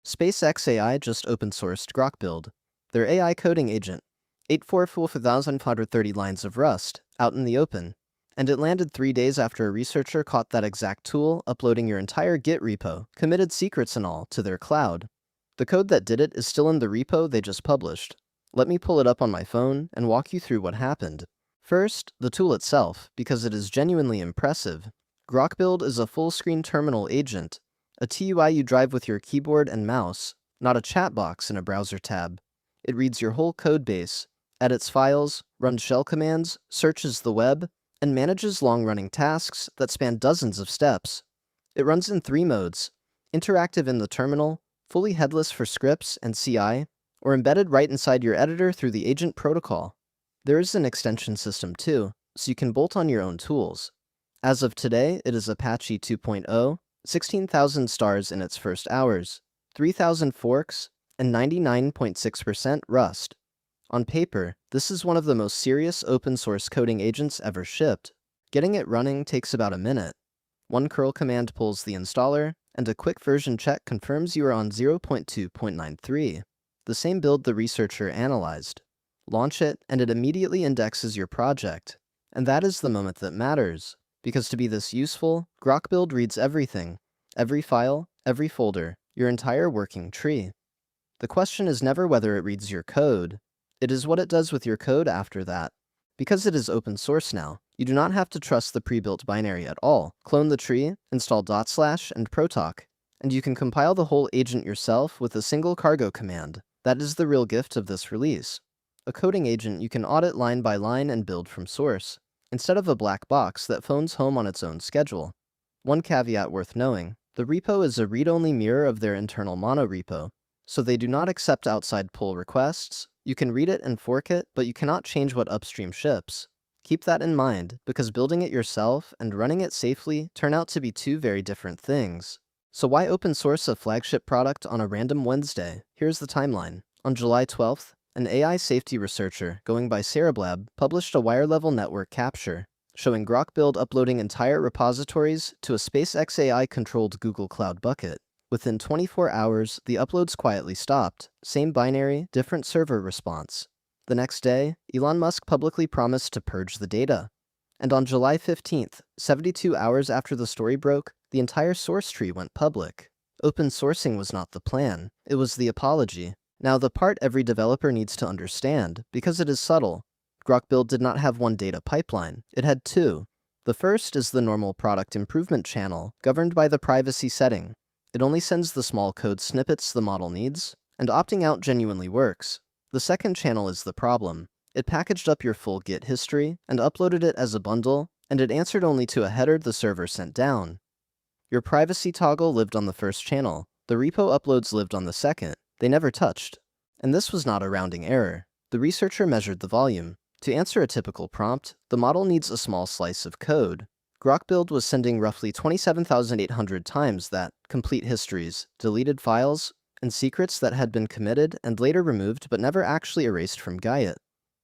SpaceXAI just open-sourced Grok Build, their AI coding agent, 844,530 lines of Rust, out in the open, and it landed 3 days after a researcher caught that exact tool uploading your entire Git repo, committed secrets and all, to their cloud. The code that did it is still in the repo they just published. Let me pull it up on my phone and walk you through what happened. First, the tool itself, because it is genuinely impressive. Grok Build is a full-screen terminal agent, a TUI you drive with your keyboard and mouse, not a chat box in a browser tab. It reads your whole code base, edits files, runs shell commands, searches the web, and manages long-running tasks that span dozens of steps. It runs in 3 modes: interactive in the terminal, fully headless for scripts and CI, or embedded right inside your editor through the agent protocol. There is an extension system too, so you can bolt on your own tools. As of today, it is Apache 2.0, 16,000 stars in its first hours, 3,000 forks, and 99.6% Rust. On paper, this is one of the most serious open-source coding agents ever shipped. Getting it running takes about a minute. One curl command pulls the installer, and a quick version check confirms you are on 0.2.93, the same build the researcher analyzed. Launch it, and it immediately indexes your project. And that is the moment that matters. Because to be this useful, Grok Build reads everything, every file, every folder, your entire working tree. The question is never whether it reads your code. It is what it does with your code after that. Because it is open source now, you do not have to trust the pre-built binary at all. Clone the tree, install // and protoc, and you can compile the whole agent yourself with a single cargo command. That is the real gift of this release. A coding agent you can audit line by line and build from source, instead of a black box that phones home on its own schedule. One caveat worth knowing: the repo is a read-only mirror of their internal monorepo, so they do not accept outside pull requests. You can read it and fork it, but you cannot change what upstream ships. Keep that in mind, because building it yourself and running it safely turn out to be 2 very different things. So why open source a flagship product on a random Wednesday? Here's the timeline. On July 12th, an AI safety researcher going by Cereblab published a wire-level network capture, showing Grok Build uploading entire repositories to a SpaceXAI-controlled Google Cloud bucket. Within 24 hours, the uploads quietly stopped. Same binary, different server response. The next day, Elon Musk publicly promised to purge the data. And on July 15th, 72 hours after the story broke, the entire source tree went public. Open sourcing was not the plan, it was the apology. Now the part every developer needs to understand, because it is subtle. Grok Build did not have one data pipeline, it had 2. The first is the normal product improvement channel, governed by the privacy setting. It only sends the small code snippets the model needs, and opting out genuinely works. The second channel is the problem. It packaged up your full Git history and uploaded it as a bundle, and it answered only to a header the server sent down. Your privacy toggle lived on the first channel. The repo uploads lived on the second. They never touched. And this was not a rounding error. The researcher measured the volume. To answer a typical prompt, the model needs a small slice of code. Grok Build was sending roughly 27,800 times that, complete histories, deleted files, and secrets that had been committed and later removed but never actually erased from Git.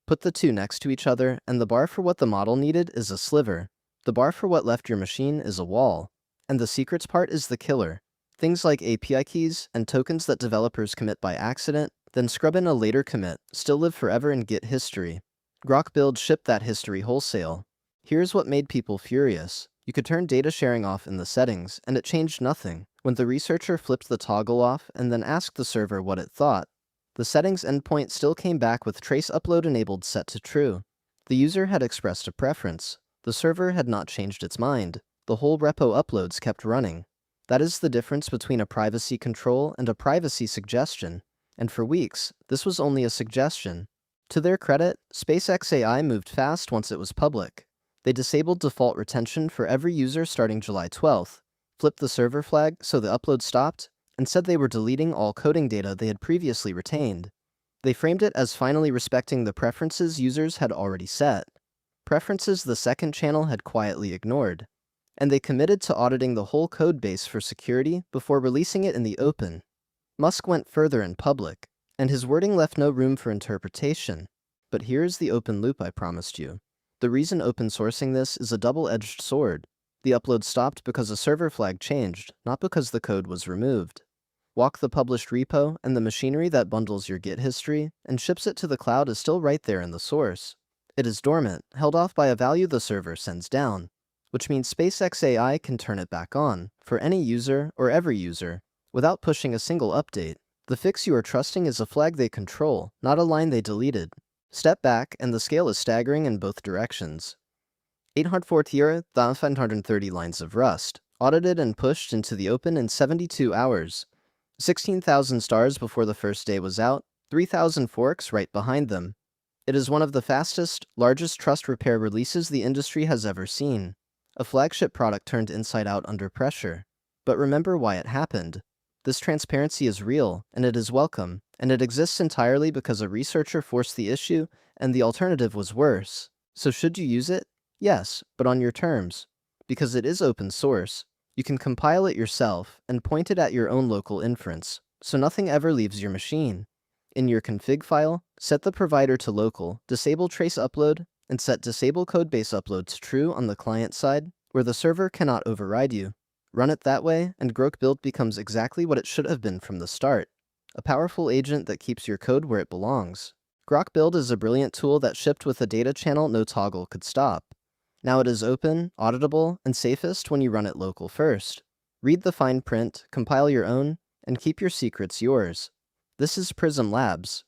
Put the 2 next to each other, and the bar for what the model needed is a sliver. The bar for what left your machine is a wall. And the secrets part is the killer. Things like API keys and tokens that developers commit by accident, then scrub in a later commit, still live forever in Git history. Grok Build shipped that history wholesale. Here's what made people furious. You could turn data sharing off in the settings, and it changed nothing. When the researcher flipped the toggle off and then asked the server what it thought, the settings endpoint still came back with trace upload enabled set to true. The user had expressed a preference. The server had not changed its mind. The whole repo uploads kept running. That is the difference between a privacy control and a privacy suggestion. And for weeks, this was only a suggestion. To their credit, SpaceXAI moved fast once it was public. They disabled default retention for every user starting July 12th, flipped the server flag so the upload stopped, and said they were deleting all coding data they had previously retained. They framed it as finally respecting the preferences users had already set, preferences the second channel had quietly ignored. And they committed to auditing the whole code base for security before releasing it in the open. Musk went further in public, and his wording left no room for interpretation. But here's the open loop I promised you. The reason open sourcing this is a double-edged sword. The upload stopped because a server flag changed, not because the code was removed. Walk the published repo, and the machinery that bundles your Git history and ships it to the cloud is still right there in the source. It is dormant, held off by a value the server sends down, which means SpaceXAI can turn it back on for any user or every user without pushing a single update. The fix you are trusting is a flag they control, not a line they deleted. Step back, and the scale is staggering in both directions. 840,530 lines of Rust, audited and pushed into the open in 72 hours. 16,000 stars before the first day was out, 3,000 forks right behind them. It is one of the fastest, largest trust repair releases the industry has ever seen. A flagship product turned inside out under pressure. But remember why it happened. This transparency is real, and it is welcome, and it exists entirely because a researcher forced the issue, and the alternative was worse. So should you use it? Yes, but on your terms. Because it is open source, you can compile it yourself and point it at your own local inference, so nothing ever leaves your machine. In your config file, set the provider to local, disable trace upload, and set disable codebase upload to true on the client side, where the server cannot override you. Run it that way, and Grok Build becomes exactly what it should have been from the start, a powerful agent that keeps your code where it belongs. Grok Build is a brilliant tool that shipped with a data channel no toggle could stop. Now it is open, auditable, and safest when you run it local first. Read the fine print, compile your own, and keep your secrets yours. This is Prism Labs.